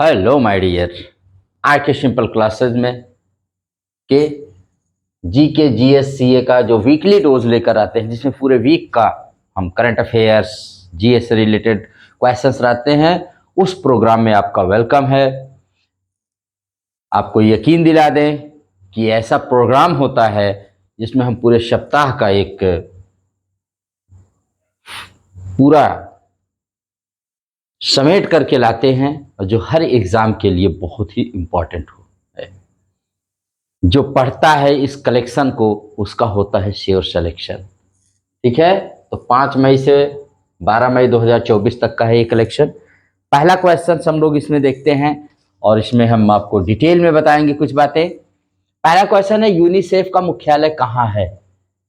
Hello my dear. आज के simple classes में के जी के जी एस सी ए का जो वीकली डोज लेकर आते हैं, जिसमें पूरे वीक का हम करंट अफेयर्स जी एस से रिलेटेड क्वेश्चंस रहते हैं, उस प्रोग्राम में आपका वेलकम है। आपको यकीन दिला दें कि ऐसा प्रोग्राम होता है जिसमें हम पूरे सप्ताह का एक पूरा समेट करके लाते हैं और जो हर एग्ज़ाम के लिए बहुत ही इम्पोर्टेंट हो है। जो पढ़ता है इस कलेक्शन को, उसका होता है श्योर सिलेक्शन। ठीक है, तो 5 मई से 12 मई 2024 तक का है ये कलेक्शन। पहला क्वेश्चन हम लोग इसमें देखते हैं और इसमें हम आपको डिटेल में बताएंगे कुछ बातें। पहला क्वेश्चन है, यूनिसेफ का मुख्यालय कहाँ है?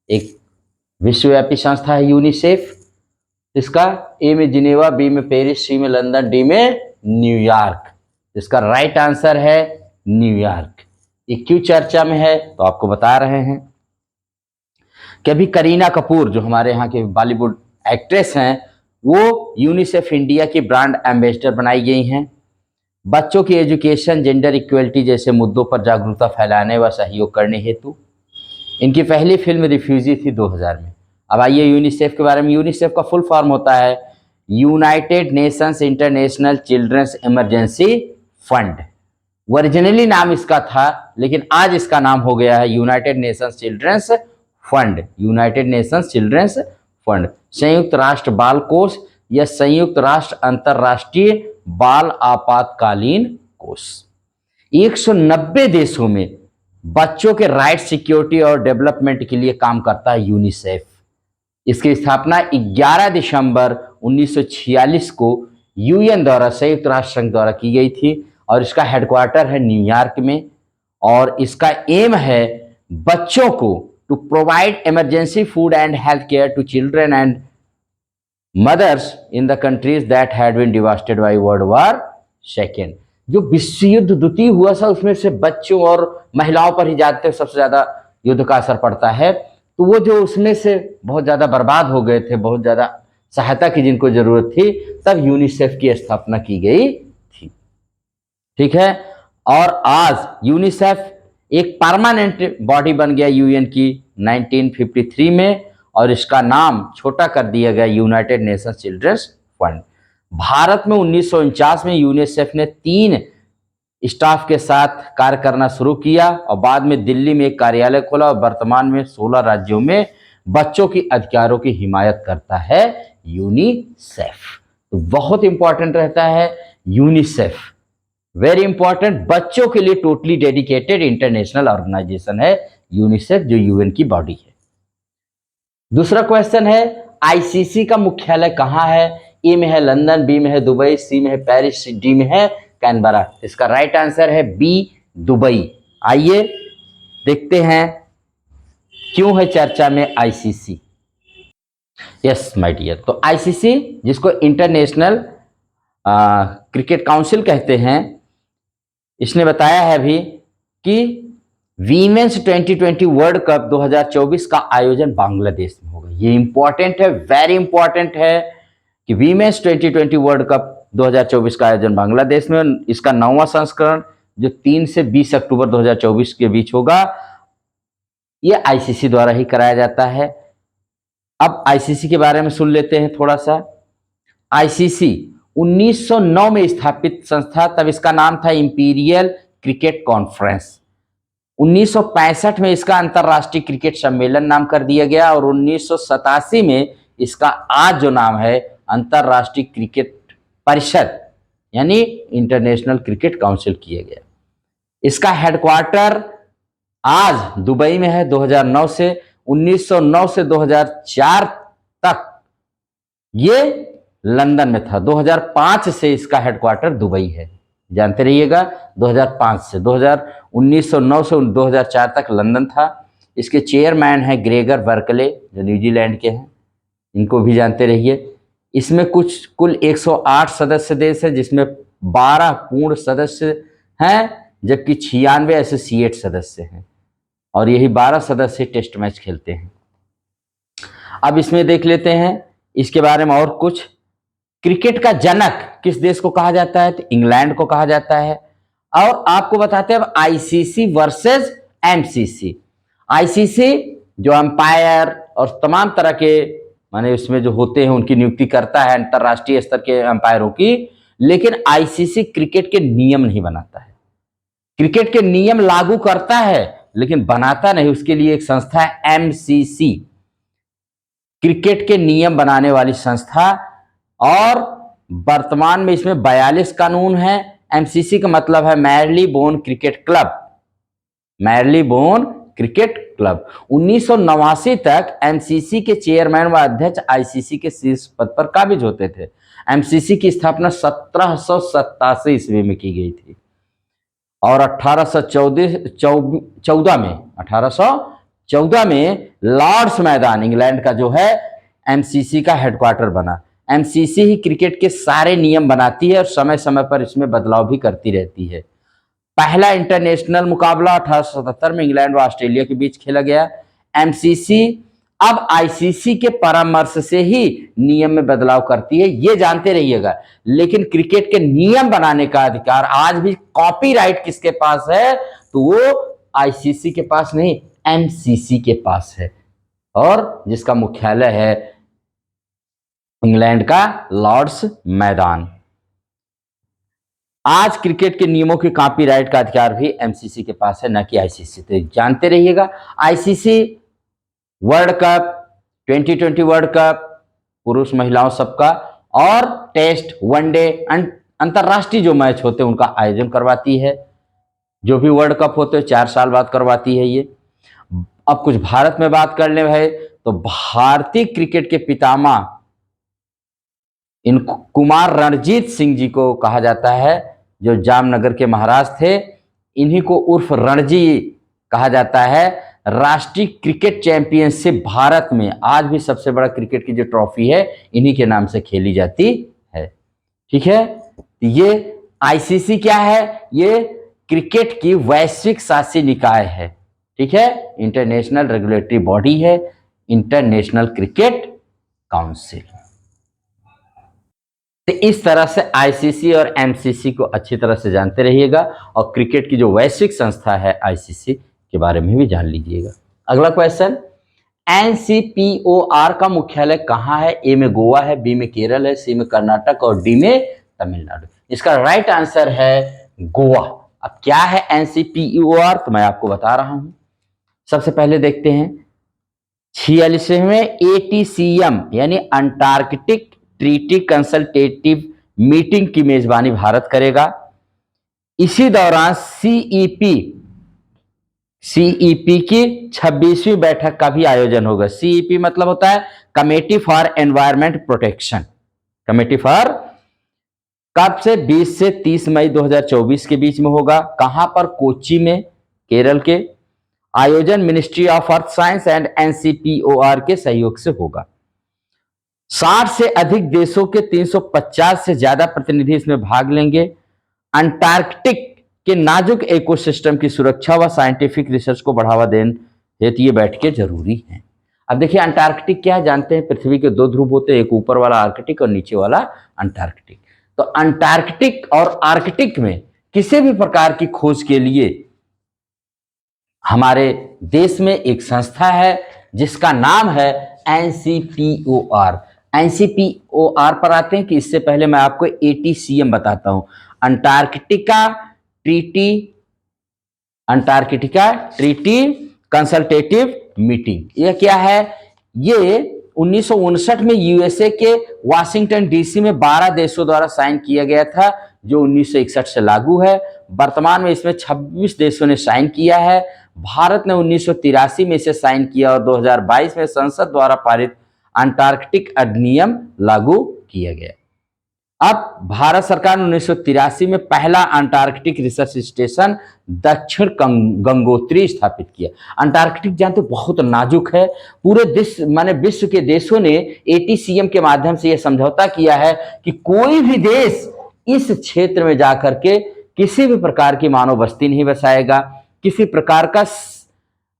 एक विश्वव्यापी संस्था है यूनिसेफ। इसका ए में जिनेवा, बी में पेरिस, सी में लंदन, डी में न्यूयॉर्क। इसका राइट आंसर है न्यूयॉर्क। ये क्यों चर्चा में है तो आपको बता रहे हैं कि अभी करीना कपूर जो हमारे यहाँ के बॉलीवुड एक्ट्रेस हैं, वो यूनिसेफ इंडिया की ब्रांड एम्बेसडर बनाई गई हैं। बच्चों की एजुकेशन, जेंडर इक्वलिटी जैसे मुद्दों पर जागरूकता फैलाने व सहयोग करने हेतु इनकी पहली फिल्म रिफ्यूजी थी 2000 में। अब आइए यूनिसेफ के बारे में। यूनिसेफ का फुल फॉर्म होता है United Nations International Children's Emergency Fund. Originally नाम इसका था, लेकिन आज इसका नाम हो गया है United Nations Children's Fund. United Nations Children's Fund संयुक्त राष्ट्र बाल कोष या संयुक्त राष्ट्र अंतर्राष्ट्रीय बाल आपातकालीन कोष। 190 देशों में बच्चों के राइट, सिक्योरिटी और डेवलपमेंट के लिए काम करता है यूनिसेफ। इसकी स्थापना 11 दिसंबर 1946 को यूएन द्वारा, संयुक्त राष्ट्र संघ द्वारा की गई थी और इसका हेडक्वार्टर है न्यूयॉर्क में। और इसका एम है बच्चों को to provide emergency food and health care to children and mothers in the countries that had been devastated by World War second. जो विश्व युद्ध द्वितीय हुआ था, उसमें से बच्चों और महिलाओं पर ही जाते सबसे ज्यादा युद्ध का असर पड़ता है। तो वो जो उसमें से बहुत ज्यादा बर्बाद हो गए थे, बहुत ज्यादा सहायता की जिनको जरूरत थी, तब यूनिसेफ की स्थापना की गई थी। ठीक है, और आज यूनिसेफ एक परमानेंट बॉडी बन गया यूएन की 1953 में, और इसका नाम छोटा कर दिया गया यूनाइटेड नेशंस चिल्ड्रंस फंड। भारत में 1949 में यूनिसेफ ने 3 स्टाफ के साथ कार्य करना शुरू किया और बाद में दिल्ली में एक कार्यालय खोला और वर्तमान में 16 राज्यों में बच्चों की अधिकारों की हिमायत करता है यूनिसेफ। तो बहुत इंपॉर्टेंट रहता है यूनिसेफ, वेरी इंपॉर्टेंट। बच्चों के लिए टोटली डेडिकेटेड इंटरनेशनल ऑर्गेनाइजेशन है यूनिसेफ, जो यूएन की बॉडी है। दूसरा क्वेश्चन है, आईसीसी का मुख्यालय कहाँ है? ए में है लंदन, बी में है दुबई, सी में है पेरिस, डी में है कैनबरा। इसका राइट आंसर है बी, दुबई। आइए देखते हैं क्यों है चर्चा में आईसीसी। यस माय डियर, तो आईसीसी, जिसको इंटरनेशनल क्रिकेट काउंसिल कहते हैं, इसने बताया है अभी कि वीमेंस 2020 वर्ल्ड कप 2024 का आयोजन बांग्लादेश में होगा। ये इंपॉर्टेंट है, वेरी इंपॉर्टेंट है कि वीमेंस 2020 वर्ल्ड कप 2024 का आयोजन बांग्लादेश में। इसका 9वां संस्करण जो 3 से 20 अक्टूबर 2024 के बीच होगा, ये आईसीसी द्वारा ही कराया जाता है। अब आईसीसी के बारे में सुन लेते हैं थोड़ा सा। आईसीसी 1909 में स्थापित संस्था, तब इसका नाम था इंपीरियल क्रिकेट कॉन्फ्रेंस। 1965 में इसका अंतर्राष्ट्रीय क्रिकेट सम्मेलन नाम कर दिया गया और 1987 में इसका आज जो नाम है अंतर्राष्ट्रीय क्रिकेट परिषद यानी इंटरनेशनल क्रिकेट काउंसिल किया गया। इसका हेडक्वार्टर आज दुबई में है। 2009 से 1909 से 2004 तक ये लंदन में था। 2005 से इसका हेडक्वार्टर दुबई है, जानते रहिएगा। 2005 से 1909 से 2004 तक लंदन था। इसके चेयरमैन है ग्रेगर बर्कले, जो न्यूजीलैंड के हैं, इनको भी जानते रहिए। इसमें कुल 108 सदस्य देश है, जिसमें 12 पूर्ण सदस्य हैं जबकि 96 एसोसिएट सदस्य हैं, और यही 12 सदस्य टेस्ट मैच खेलते हैं। अब इसमें देख लेते हैं इसके बारे में और कुछ। क्रिकेट का जनक किस देश को कहा जाता है? तो इंग्लैंड को कहा जाता है। और आपको बताते हैं अब आईसीसी वर्सेस एमसीसी। आईसीसी जो अंपायर और तमाम तरह के माने उसमें जो होते हैं उनकी नियुक्ति करता है, अंतरराष्ट्रीय स्तर के अंपायरों की, लेकिन आईसीसी क्रिकेट के नियम नहीं बनाता है। क्रिकेट के नियम लागू करता है लेकिन बनाता नहीं, उसके लिए एक संस्था है एमसीसी, क्रिकेट के नियम बनाने वाली संस्था। और वर्तमान में इसमें 42 कानून हैं। एमसीसी का मतलब है मैरीबोन क्रिकेट क्लब, मैरीबोन क्रिकेट क्लब। 1989 तक एमसीसी के चेयरमैन व अध्यक्ष आईसीसी के शीर्ष पद पर काबिज होते थे। एमसीसी की स्थापना 1787 ईस्वी में की गई थी और 1814 में लॉर्ड्स मैदान इंग्लैंड का जो है एमसीसी का हेडक्वार्टर बना। एमसीसी ही क्रिकेट के सारे नियम बनाती है और समय समय पर इसमें बदलाव भी करती रहती है। पहला इंटरनेशनल मुकाबला 1877 में इंग्लैंड व ऑस्ट्रेलिया के बीच खेला गया। एमसीसी अब आईसीसी के परामर्श से ही नियम में बदलाव करती है, ये जानते रहिएगा। लेकिन क्रिकेट के नियम बनाने का अधिकार आज भी कॉपीराइट किसके पास है? तो वो आईसीसी के पास नहीं, एमसीसी के पास है, और जिसका मुख्यालय है इंग्लैंड का लॉर्ड्स मैदान। आज क्रिकेट के नियमों के कॉपीराइट का अधिकार भी एमसीसी के पास है, न कि आईसीसी। तो जानते रहिएगा, ICC world cup, 2020 world cup पुरुष महिलाओं सबका, और टेस्ट, वनडे, अंतरराष्ट्रीय जो मैच होते हैं उनका आयोजन करवाती है। जो भी वर्ल्ड कप होते हैं 4 साल बाद करवाती है ये। अब कुछ भारत में बात कर ले भाई, तो भारतीय क्रिकेट के पितामह इन कुमार रणजीत सिंह जी को कहा जाता है, जो जामनगर के महाराज थे। इन्हीं को उर्फ रणजी कहा जाता है। राष्ट्रीय क्रिकेट चैंपियनशिप भारत में आज भी सबसे बड़ा क्रिकेट की जो ट्रॉफी है इन्हीं के नाम से खेली जाती है। ठीक है, ये आईसीसी क्या है? ये क्रिकेट की वैश्विक शासी निकाय है। ठीक है, इंटरनेशनल रेगुलेटरी बॉडी है, इंटरनेशनल क्रिकेट काउंसिल। तो इस तरह से आईसीसी और एमसीसी को अच्छी तरह से जानते रहिएगा, और क्रिकेट की जो वैश्विक संस्था है आईसीसी के बारे में भी जान लीजिएगा। अगला क्वेश्चन, एनसीपीओआर का मुख्यालय कहाँ है? ए में गोवा है, बी में केरल है, सी में कर्नाटक और डी में तमिलनाडु। इसका राइट आंसर है गोवा। अब क्या है एनसीपीओआर, तो मैं आपको बता रहा हूं। सबसे पहले देखते हैं 46वें एटीसीएम यानी अंटार्कटिक ट्रीटी कंसल्टेटिव मीटिंग की मेजबानी भारत करेगा। इसी दौरान सीईपी की 26वीं बैठक का भी आयोजन होगा। सीईपी मतलब होता है committee for environment protection. Committee for कब से? 20 से 30 मई 2024 के बीच में होगा। कहां पर? कोच्चि में, केरल के। आयोजन ministry of earth science and NCPOR के सहयोग से होगा। 60 से अधिक देशों के 350 से ज्यादा प्रतिनिधि इसमें भाग लेंगे। अंटार्कटिक के नाजुक इकोसिस्टम की सुरक्षा व साइंटिफिक रिसर्च को बढ़ावा देने हेतु ये बैठकें जरूरी हैं। अब देखिए अंटार्कटिक क्या है, जानते हैं पृथ्वी के 2 ध्रुव होते हैं, एक ऊपर वाला आर्कटिक और नीचे वाला अंटार्कटिक। तो अंटार्कटिक और आर्कटिक में किसी भी प्रकार की खोज के लिए हमारे देश में एक संस्था है जिसका नाम है एनसीपीओआर। एनसीपीओआर पर आते हैं कि इससे पहले मैं आपको एटीसीएम बताता हूं, अंटार्कटिका ट्रीटी कंसल्टेटिव मीटिंग। यह क्या है? ये 1959 में यूएसए के वाशिंगटन डीसी में 12 देशों द्वारा साइन किया गया था, जो 1961 से लागू है। वर्तमान में इसमें 26 देशों ने साइन किया है। भारत ने 1983 में इसे साइन किया और 2022 में संसद द्वारा पारित अंटार्कटिक अधिनियम लागू किया गया। अब भारत सरकार ने 1983 में पहला अंटार्कटिक रिसर्च स्टेशन दक्षिण गंगोत्री स्थापित किया। अंटार्कटिक जानते बहुत नाजुक है। पूरे विश्व के देशों ने एटीसीएम के माध्यम से यह समझौता किया है कि कोई भी देश इस क्षेत्र में जाकर के किसी भी प्रकार की मानव बस्ती नहीं बसाएगा, किसी प्रकार का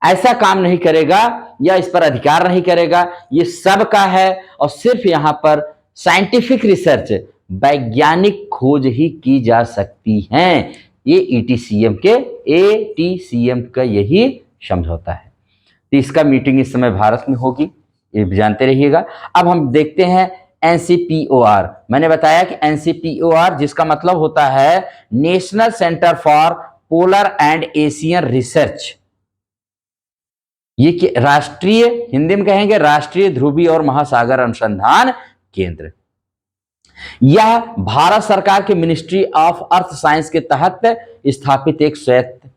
ऐसा काम नहीं करेगा या इस पर अधिकार नहीं करेगा। ये सबका है और सिर्फ यहाँ पर साइंटिफिक रिसर्च, वैज्ञानिक खोज ही की जा सकती है। ये एटीसीएम का यही समझौता है। तो इसका मीटिंग इस समय भारत में होगी, ये भी जानते रहिएगा। अब हम देखते हैं एनसीपीओआर। मैंने बताया कि एनसीपीओआर जिसका मतलब होता है national centre for polar and Asian research, ये राष्ट्रीय, हिंदी में कहेंगे राष्ट्रीय ध्रुवीय और महासागर अनुसंधान केंद्र। यह भारत सरकार के मिनिस्ट्री ऑफ अर्थ साइंस के तहत स्थापित एक स्वायत्त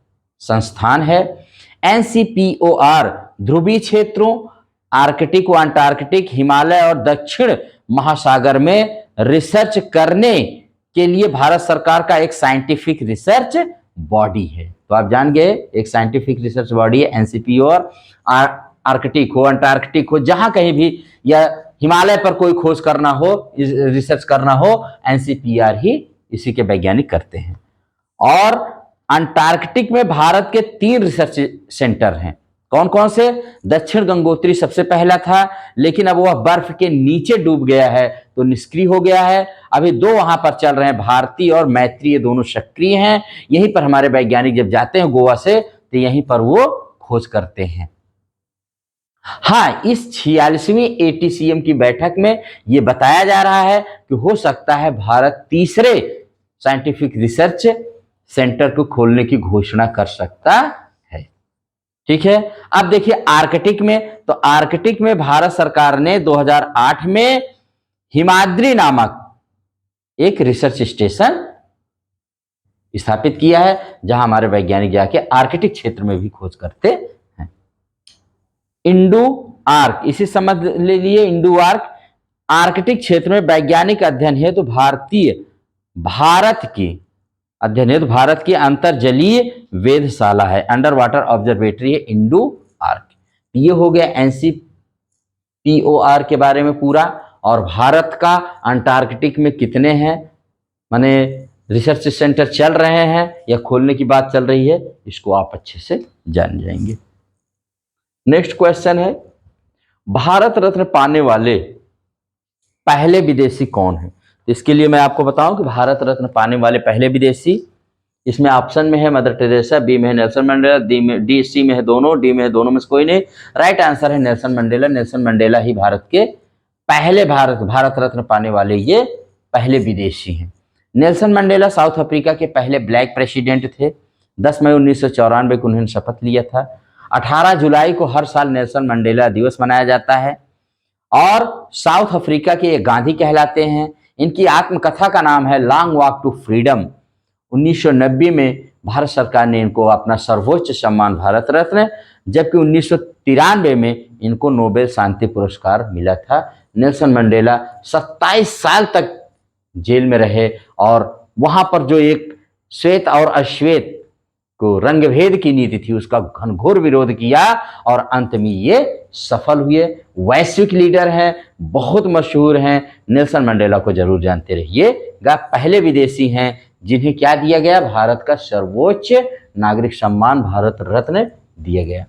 संस्थान है। एनसीपीओआर ध्रुवीय क्षेत्रों आर्कटिक व अंटार्कटिक, हिमालय और दक्षिण महासागर में रिसर्च करने के लिए भारत सरकार का एक साइंटिफिक रिसर्च बॉडी है। तो आप जान गए, एक साइंटिफिक रिसर्च बॉडी है एनसीपीओआर। आर्कटिक हो, अंटार्कटिक हो, जहां कहीं भी, या हिमालय पर कोई खोज करना हो, रिसर्च करना हो, एनसीपीआर ही इसी के वैज्ञानिक करते हैं। और अंटार्कटिक में भारत के 3 रिसर्च सेंटर हैं। कौन कौन से? दक्षिण गंगोत्री सबसे पहला था, लेकिन अब वह बर्फ के नीचे डूब गया है तो निष्क्रिय हो गया है। अभी 2 वहां पर चल रहे हैं, भारती और मैत्री, ये दोनों सक्रिय हैं। यहीं पर हमारे वैज्ञानिक जब जाते हैं गोवा से तो यहीं पर वो खोज करते हैं। हाँ, इस 46वीं एटीसीएम की बैठक में यह बताया जा रहा है कि हो सकता है भारत तीसरे साइंटिफिक रिसर्च सेंटर को खोलने की घोषणा कर सकता है। ठीक है, अब देखिए आर्कटिक में, तो आर्कटिक में भारत सरकार ने 2008 में हिमाद्री नामक एक रिसर्च स्टेशन स्थापित किया है, जहां हमारे वैज्ञानिक जाके आर्कटिक क्षेत्र में भी खोज करते हैं। इंडो आर्क, इसी समझ लीजिए, इंडो आर्क आर्कटिक क्षेत्र में वैज्ञानिक अध्ययन है तो भारत की अंतरजलीय वेधशाला है, अंडर वाटर ऑब्जर्वेटरी है इंडो आर्क। ये हो गया एनसीपीओआर के बारे में पूरा। और भारत का अंटार्कटिक में कितने हैं, माने रिसर्च सेंटर चल रहे हैं या खोलने की बात चल रही है, इसको आप अच्छे से जान जाएंगे। नेक्स्ट क्वेश्चन है, भारत रत्न पाने वाले पहले विदेशी कौन है? तो इसके लिए मैं आपको बताऊं कि भारत रत्न पाने वाले पहले विदेशी, इसमें ऑप्शन में है मदर टेरेसा, बी में है नेल्सन मंडेला, सी में है दोनों, डी में है दोनों में से कोई नहीं। राइट आंसर है नेल्सन मंडेला। नेल्सन मंडेला ही भारत के पहले भारत रत्न पाने वाले ये पहले विदेशी हैं। नेल्सन मंडेला साउथ अफ्रीका के पहले ब्लैक प्रेसिडेंट थे। 10 मई 1994 को उन्होंने शपथ लिया था। 18 जुलाई को हर साल नेल्सन मंडेला दिवस मनाया जाता है। और साउथ अफ्रीका के ये गांधी कहलाते हैं। इनकी आत्मकथा का नाम है लॉन्ग वॉक टू फ्रीडम। 1990 में भारत सरकार ने इनको अपना सर्वोच्च सम्मान भारत रत्न, जबकि 1993 में इनको नोबेल शांति पुरस्कार मिला था। नेल्सन मंडेला 27 साल तक जेल में रहे और वहां पर जो एक श्वेत और अश्वेत को रंगभेद की नीति थी उसका घनघोर विरोध किया और अंत में ये सफल हुए। वैश्विक लीडर हैं, बहुत मशहूर हैं। नेल्सन मंडेला को जरूर जानते रहिएगा। पहले विदेशी हैं जिन्हें क्या दिया गया? भारत का सर्वोच्च नागरिक सम्मान भारत रत्न दिया गया।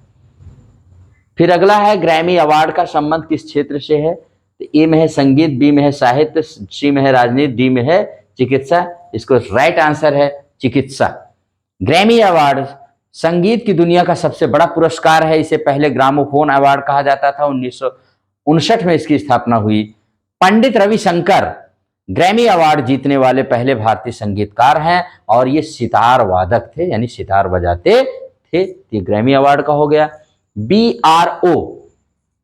फिर अगला है ग्रैमी अवार्ड का संबंध किस क्षेत्र से है? तो ए में है संगीत, बी में है साहित्य, सी में है राजनीति, डी में है चिकित्सा। इसको राइट आंसर है चिकित्सा। ग्रैमी अवार्ड संगीत की दुनिया का सबसे बड़ा पुरस्कार है। इसे पहले ग्रामोफोन अवार्ड कहा जाता था। 1959 में इसकी स्थापना हुई। पंडित रविशंकर ग्रैमी अवार्ड जीतने वाले पहले भारतीय संगीतकार हैं और ये सितार वादक थे, यानी सितार बजाते थे। ये ग्रैमी अवार्ड का हो गया। BRO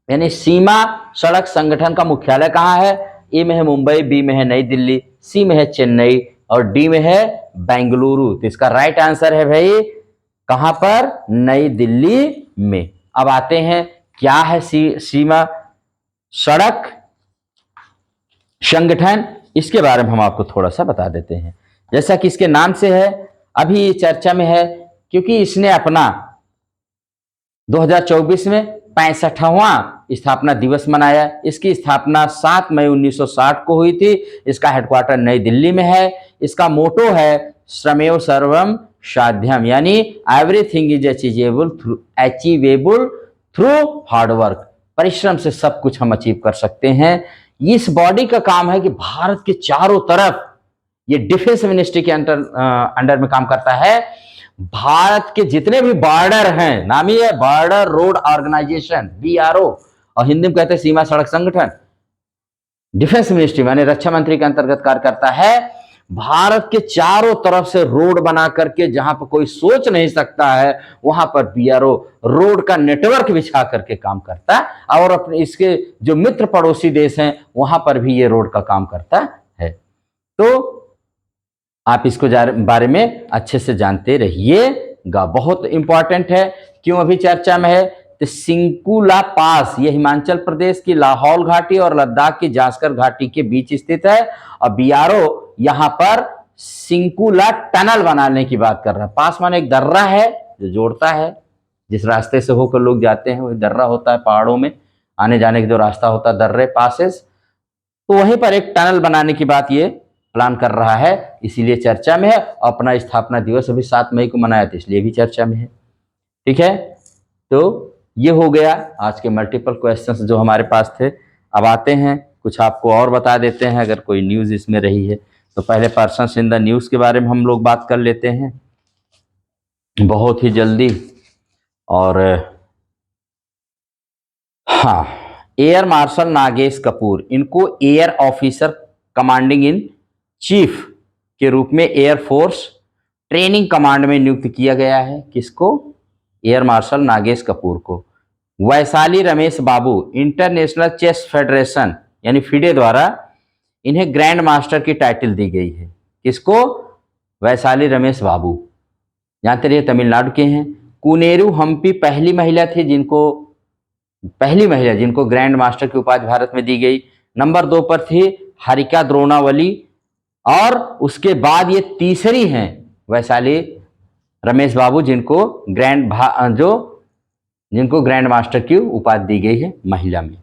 यानी सीमा सड़क संगठन का मुख्यालय कहाँ है? ए में है मुंबई, बी में है नई दिल्ली, सी में है चेन्नई और डी में है बेंगलुरु। तो इसका राइट आंसर है भाई कहां पर? नई दिल्ली में। अब आते हैं क्या है सीमा सड़क संगठन, इसके बारे में हम आपको थोड़ा सा बता देते हैं। जैसा कि इसके नाम से है, अभी ये चर्चा में है क्योंकि इसने अपना 2024 में 65वां स्थापना दिवस मनाया। इसकी स्थापना 7 मई 1960 को हुई थी। इसका हेडक्वार्टर नई दिल्ली में है। इसका मोटो है श्रमेव सर्वम साध्यम, यानी everything is achievable through hard work. परिश्रम से सब कुछ हम अचीव कर सकते हैं। इस बॉडी का काम है कि भारत के चारों तरफ, ये डिफेंस मिनिस्ट्री के अंडर में काम करता है। भारत के जितने भी बॉर्डर हैं, नाम ही है बॉर्डर रोड ऑर्गेनाइजेशन, BRO, और हिंदी में कहते हैं सीमा सड़क संगठन। डिफेंस मिनिस्ट्री माने रक्षा मंत्री के अंतर्गत कार्य करता है। भारत के चारों तरफ से रोड बना करके, जहां पर कोई सोच नहीं सकता है, वहां पर BRO रोड का नेटवर्क बिछा करके काम करता है। और अपने इसके जो मित्र पड़ोसी देश हैं वहां पर भी ये रोड का काम करता है। तो आप इसको बारे में अच्छे से जानते रहिएगा, बहुत इंपॉर्टेंट है। क्यों अभी चर्चा में है? तो सिंकुला पास, ये हिमाचल प्रदेश की लाहौल घाटी और लद्दाख की जास्कर घाटी के बीच स्थित है। और BRO यहां पर सिंकुला टनल बनाने की बात कर रहा है। पास माने एक दर्रा है जो जोड़ता है, जिस रास्ते से होकर लोग जाते हैं वही दर्रा होता है। पहाड़ों में आने जाने का जो रास्ता होता है, दर्रे, पासेस, तो वहीं पर एक टनल बनाने की बात ये प्लान कर रहा है, इसीलिए चर्चा में है। अपना स्थापना दिवस अभी 7 मई को मनाया था, इसलिए भी चर्चा में है। ठीक है, तो ये हो गया आज के मल्टीपल क्वेश्चंस जो हमारे पास थे। अब आते हैं कुछ आपको और बता देते हैं, अगर कोई न्यूज़ इसमें रही है तो। पहले पर्सन्स इन द न्यूज़ के बारे में हम लोग बात कर लेते हैं बहुत ही जल्दी। और हाँ, एयर मार्शल नागेश कपूर, इनको air officer commanding in chief के रूप में एयरफोर्स ट्रेनिंग कमांड में नियुक्त किया गया है। किसको? एयर मार्शल नागेश कपूर को। वैशाली रमेश बाबू, इंटरनेशनल चेस फेडरेशन यानी FIDE द्वारा इन्हें ग्रैंड मास्टर की टाइटल दी गई है। किसको? वैशाली रमेश बाबू, जानते रहिए, तमिलनाडु के हैं। कुनेरू हम्पी पहली महिला जिनको ग्रैंड मास्टर की उपाधि भारत में दी गई। नंबर 2 पर थी हरिका द्रोणावली, और उसके बाद ये तीसरी हैं वैशाली रमेश बाबू, जिनको ग्रैंड मास्टर की उपाधि दी गई है महिला में।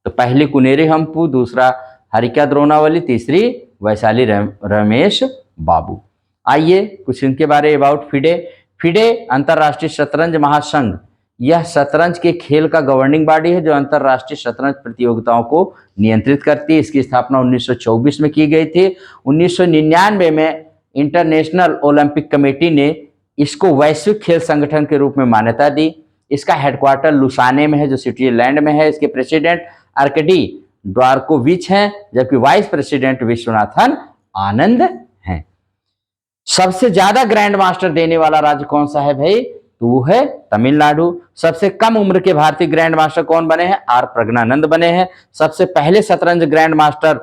तो पहली कुनेरी हम्पू, दूसरा हरिका द्रोणावली, तीसरी वैशाली रमेश बाबू। आइए कुछ इनके बारे अबाउट FIDE अंतर्राष्ट्रीय शतरंज महासंघ, यह शतरंज के खेल का गवर्निंग बॉडी है जो अंतर्राष्ट्रीय शतरंज प्रतियोगिताओं को नियंत्रित करती है। इसकी स्थापना 1924 में की गई थी। 1999 में इंटरनेशनल ओलंपिक कमेटी ने इसको वैश्विक खेल संगठन के रूप में मान्यता दी। इसका हेडक्वार्टर लुसाने में है जो स्विट्जरलैंड में है। इसके प्रेसिडेंट आर्कडी ड्वारकोविच हैं, जबकि वाइस प्रेसिडेंट विश्वनाथन आनंद हैं। सबसे ज्यादा ग्रैंड मास्टर देने वाला राज्य कौन सा है भाई? तो वो है तमिलनाडु। सबसे कम उम्र के भारतीय ग्रैंड मास्टर कौन बने हैं? R प्रज्ञानंद बने हैं। सबसे पहले शतरंज ग्रैंड मास्टर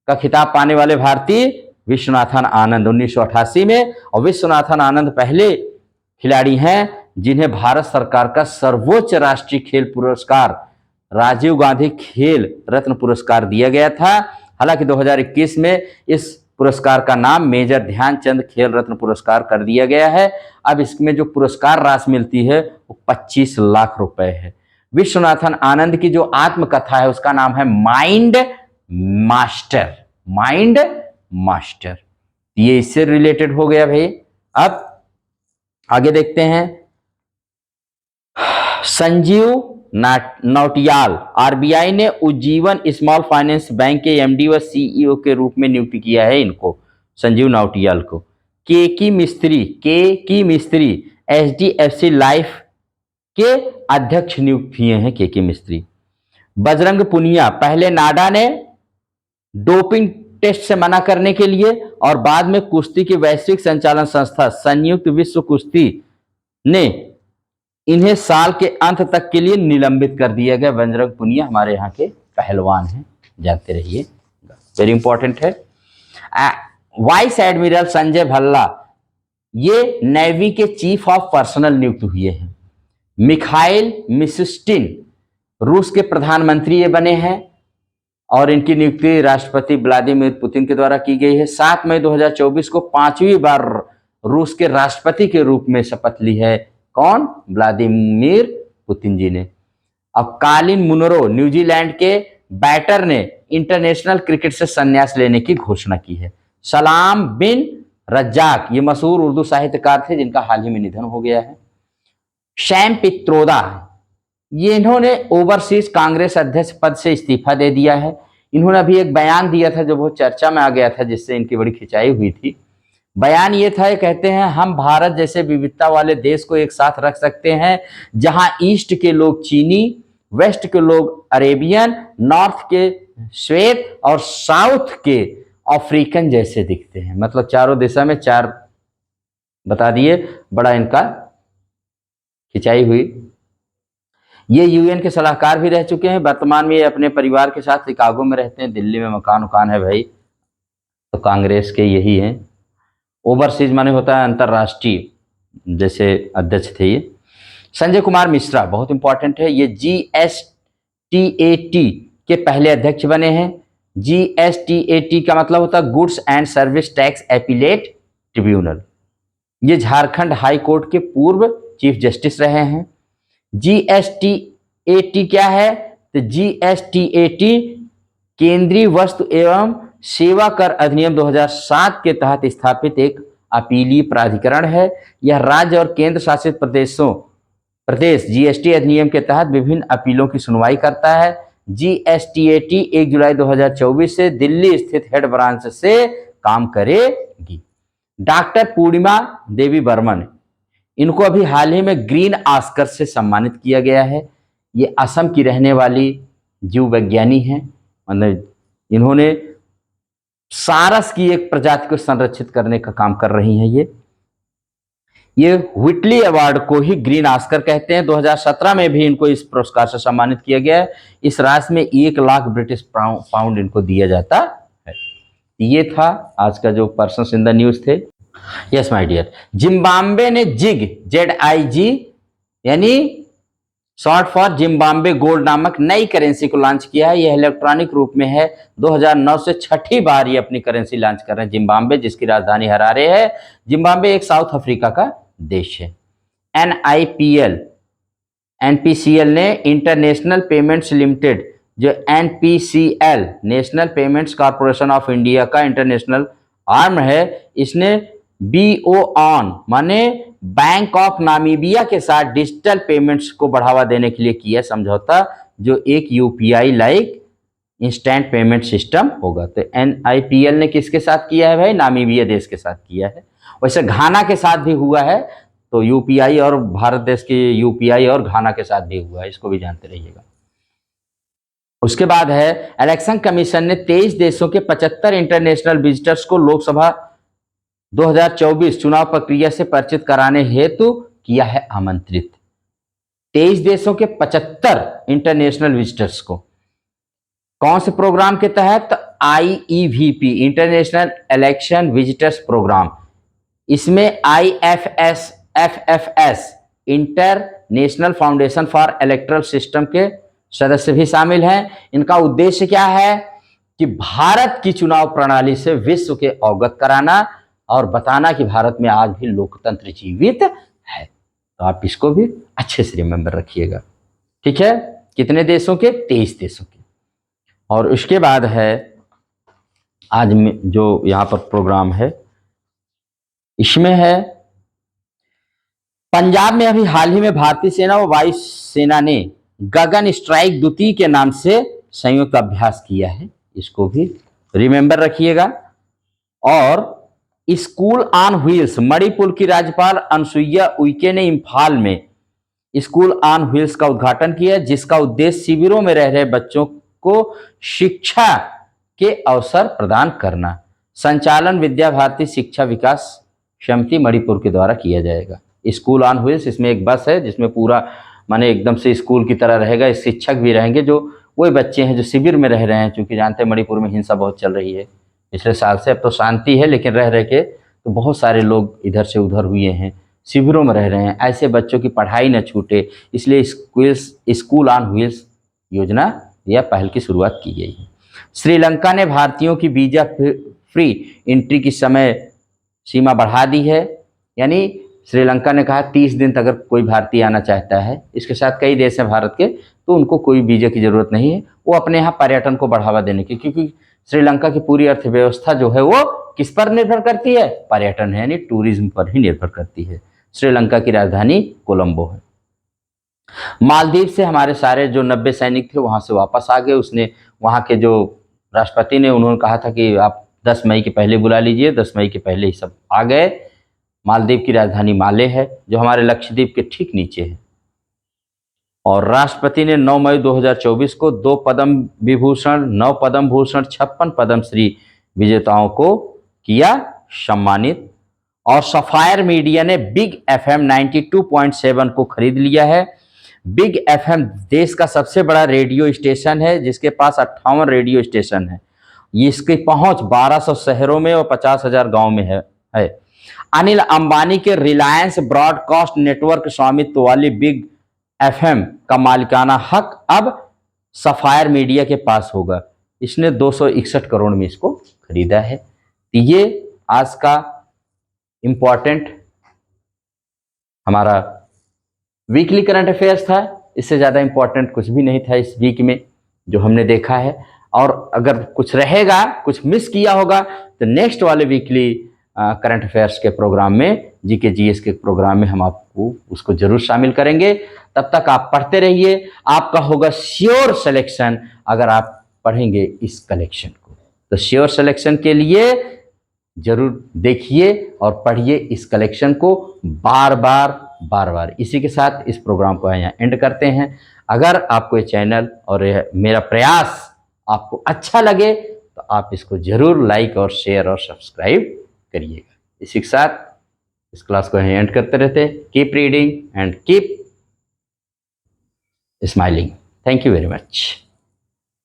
का खिताब पाने वाले भारतीय विश्वनाथन आनंद 1988 में। और विश्वनाथन आनंद पहले खिलाड़ी हैं जिन्हें भारत सरकार का सर्वोच्च राष्ट्रीय खेल पुरस्कार राजीव गांधी खेल रत्न पुरस्कार दिया गया था। हालांकि 2021 में इस पुरस्कार का नाम मेजर ध्यानचंद खेल रत्न पुरस्कार कर दिया गया है। अब इसमें जो पुरस्कार राशि मिलती है वो 25 लाख रुपए है। विश्वनाथन आनंद की जो आत्मकथा है उसका नाम है माइंड मास्टर। ये इससे रिलेटेड हो गया भाई। अब आगे देखते हैं। संजीव नौटियाल, RBI ने उज्जीवन स्मॉल फाइनेंस बैंक के MD व CEO के रूप में नियुक्त किया है इनको, संजीव नौटियाल को। के की मिस्त्री HDFC लाइफ के अध्यक्ष नियुक्त किए हैं के मिस्त्री। बजरंग पुनिया, पहले नाडा ने डोपिंग टेस्ट से मना करने के लिए और बाद में कुश्ती की वैश्विक संचालन संस्था संयुक्त विश्व कुश्ती ने इन्हें साल के अंत तक के लिए निलंबित कर दिया गया। बजरंग पुनिया हमारे यहाँ के पहलवान हैं, जानते रहिए, वेरी इंपॉर्टेंट है। वाइस एडमिरल संजय भल्ला, ये नेवी के चीफ ऑफ पर्सनल नियुक्त हुए हैं। मिखाइल मिशुस्टिन, रूस के प्रधानमंत्री ये बने हैं और इनकी नियुक्ति राष्ट्रपति व्लादिमीर पुतिन के द्वारा की गई है। 7 मई 2024 को 5वीं बार रूस के राष्ट्रपति के रूप में शपथ ली है। कौन? व्लादिमीर पुतिन जी ने। अब कालिन मुनरो, न्यूजीलैंड के बैटर ने इंटरनेशनल क्रिकेट से संन्यास लेने की घोषणा की है। सलाम बिन रज्जाक, ये मशहूर उर्दू साहित्यकार थे जिनका हाल ही में निधन हो गया है। शैम पित्रोदा, ये इन्होंने ओवरसीज कांग्रेस अध्यक्ष पद से इस्तीफा दे दिया है। इन्होंने अभी एक बयान दिया था जो बहुत चर्चा में आ गया था, जिससे इनकी बड़ी खिंचाई हुई थी। बयान ये था, ये कहते हैं हम भारत जैसे विविधता वाले देश को एक साथ रख सकते हैं जहां ईस्ट के लोग चीनी, वेस्ट के लोग अरेबियन, नॉर्थ के श्वेत और साउथ के अफ्रीकन जैसे दिखते हैं। मतलब चारों दिशा में चार बता दिए, बड़ा इनका खिंचाई हुई। ये यूएन के सलाहकार भी रह चुके हैं। वर्तमान में ये अपने परिवार के साथ शिकागो में रहते हैं। दिल्ली में मकान उकान है भाई, तो कांग्रेस के यही हैं। ओवरसीज माने होता है अंतर्राष्ट्रीय, जैसे अध्यक्ष थे ये। संजय कुमार मिश्रा बहुत इंपॉर्टेंट है, ये GSTAT के पहले अध्यक्ष बने हैं। GSTAT का मतलब होता है goods and service tax appellate tribunal. ये झारखंड हाई कोर्ट के पूर्व चीफ जस्टिस रहे हैं। GSTAT क्या है? तो GSTAT केंद्रीय वस्तु एवं सेवा कर अधिनियम 2007 के तहत स्थापित एक अपीलीय प्राधिकरण है। यह राज्य और केंद्र शासित प्रदेश GST अधिनियम के तहत विभिन्न अपीलों की सुनवाई करता है। GSTAT 1 जुलाई 2024 से दिल्ली स्थित हेड ब्रांच से काम करेगी। डॉक्टर पूर्णिमा देवी बर्मन, इनको अभी हाल ही में ग्रीन ऑस्कर से सम्मानित किया गया है। ये असम की रहने वाली जीव विज्ञानी हैं। मतलब इन्होंने सारस की एक प्रजाति को संरक्षित करने का काम कर रही हैं। ये व्हिटली अवार्ड को ही ग्रीन ऑस्कर कहते हैं। 2017 में भी इनको इस पुरस्कार से सम्मानित किया गया है। इस राशि में 1 लाख ब्रिटिश पाउंड इनको दिया जाता है। ये था आज का जो पर्सन्स इन द न्यूज थे। यस माय डियर, जिम्बाब्वे ने ZIG यानी शॉर्ट फॉर जिम्बाब्वे गोल्ड नामक नई करेंसी को लॉन्च किया है। यह इलेक्ट्रॉनिक रूप में है। 2009 से छठी बार ये अपनी करेंसी लॉन्च कर रहे हैं जिम्बाब्वे, जिसकी राजधानी हरारे है। जिम्बाब्वे एक साउथ अफ्रीका का देश है। NPCL ने इंटरनेशनल पेमेंट्स लिमिटेड, जो NPCL national payments corporation of India का इंटरनेशनल आर्म है, इसने BON माने बैंक ऑफ नामीबिया के साथ डिजिटल पेमेंट्स को बढ़ावा देने के लिए किया समझौता, जो एक UPI like instant payment system होगा। तो NIPL ने किसके साथ किया है भाई? नामीबिया देश के साथ किया है। वैसे घाना के साथ भी हुआ है, तो UPI और भारत देश की UPI और घाना के साथ भी हुआ है, इसको भी जानते रहिएगा। उसके बाद है इलेक्शन कमीशन ने 23 देशों के 75 इंटरनेशनल विजिटर्स को लोकसभा 2024 चुनाव प्रक्रिया से परिचित कराने हेतु किया है आमंत्रित। 23 देशों के 75 इंटरनेशनल विजिटर्स को कौन से प्रोग्राम के तहत? IEVP International Election Visitors Program. इसमें FFS International Foundation for Electoral System के सदस्य भी शामिल हैं। इनका उद्देश्य क्या है कि भारत की चुनाव प्रणाली से विश्व के अवगत कराना और बताना कि भारत में आज भी लोकतंत्र जीवित है। तो आप इसको भी अच्छे से रिमेंबर रखिएगा, ठीक है। कितने देशों के? 23 देशों के। और उसके बाद है आज में जो यहाँ पर प्रोग्राम है, इसमें है पंजाब में अभी हाल ही में भारतीय सेना व वायु सेना ने गगन स्ट्राइक द्वितीय के नाम से संयुक्त अभ्यास किया है, इसको भी रिमेंबर रखिएगा। और स्कूल ऑन व्हील्स, मणिपुर की राज्यपाल अनुसुईया उइके ने इम्फाल में स्कूल ऑन व्हील्स का उद्घाटन किया, जिसका उद्देश्य शिविरों में रह रहे बच्चों को शिक्षा के अवसर प्रदान करना। संचालन विद्या भारती शिक्षा विकास समिति मणिपुर के द्वारा किया जाएगा। स्कूल ऑन व्हील्स, इसमें एक बस है जिसमें पूरा माने एकदम से स्कूल की तरह रहेगा। शिक्षक भी रहेंगे, जो वही बच्चे हैं जो शिविर में रह रहे हैं, क्योंकि जानते हैं मणिपुर में हिंसा बहुत चल रही है पिछले साल से। अब तो शांति है, लेकिन रह के तो बहुत सारे लोग इधर से उधर हुए हैं, शिविरों में रह रहे हैं। ऐसे बच्चों की पढ़ाई न छूटे, इसलिए स्कूल ऑन व्हील्स योजना या पहल की शुरुआत की गई है। श्रीलंका ने भारतीयों की वीजा फ्री एंट्री की समय सीमा बढ़ा दी है। यानी श्रीलंका ने कहा 30 दिन तक अगर कोई भारतीय आना चाहता है, इसके साथ कई देश हैं भारत के, तो उनको कोई वीजा की जरूरत नहीं है। वो अपने यहाँ पर्यटन को बढ़ावा देने की, क्योंकि श्रीलंका की पूरी अर्थव्यवस्था जो है वो किस पर निर्भर करती है? पर्यटन है, यानी टूरिज्म पर ही निर्भर करती है। श्रीलंका की राजधानी कोलंबो है। मालदीव से हमारे सारे जो 90 सैनिक थे वहां से वापस आ गए। उसने वहां के जो राष्ट्रपति ने उन्होंने कहा था कि आप 10 मई के पहले बुला लीजिए, 10 मई के पहले ही सब आ गए। मालदीव की राजधानी माले है जो हमारे लक्षद्वीप के ठीक नीचे है। और राष्ट्रपति ने 9 मई 2024 को 2 पद्म विभूषण, 9 पद्म भूषण, 56 पद्मश्री विजेताओं को किया सम्मानित। और सफायर मीडिया ने बिग एफएम 92.7 को खरीद लिया है। बिग एफएम देश का सबसे बड़ा रेडियो स्टेशन है जिसके पास 58 रेडियो स्टेशन है। इसकी पहुंच 1200 शहरों में और 50,000 गांव में है। अनिल अंबानी के रिलायंस ब्रॉडकास्ट नेटवर्क स्वामित्व वाली बिग एफएम का मालिकाना हक अब सफायर मीडिया के पास होगा। इसने 261 करोड़ में इसको खरीदा है। तो ये आज का इम्पॉर्टेंट हमारा वीकली करंट अफेयर्स था। इससे ज़्यादा इम्पॉर्टेंट कुछ भी नहीं था इस वीक में जो हमने देखा है। और अगर कुछ रहेगा, कुछ मिस किया होगा तो नेक्स्ट वाले वीकली करंट अफेयर्स के प्रोग्राम में, जीके जीएस के प्रोग्राम में हम आपको उसको जरूर शामिल करेंगे। तब तक आप पढ़ते रहिए, आपका होगा श्योर सिलेक्शन अगर आप पढ़ेंगे इस कलेक्शन को। तो श्योर सिलेक्शन के लिए जरूर देखिए और पढ़िए इस कलेक्शन को बार बार। इसी के साथ इस प्रोग्राम को यहाँ एंड करते हैं। अगर आपको ये चैनल और मेरा प्रयास आपको अच्छा लगे तो आप इसको जरूर लाइक और शेयर और सब्सक्राइब करिएगा। इसी के साथ इस क्लास को यहाँ एंड करते रहते। Keep reading and keep smiling. Thank you very much.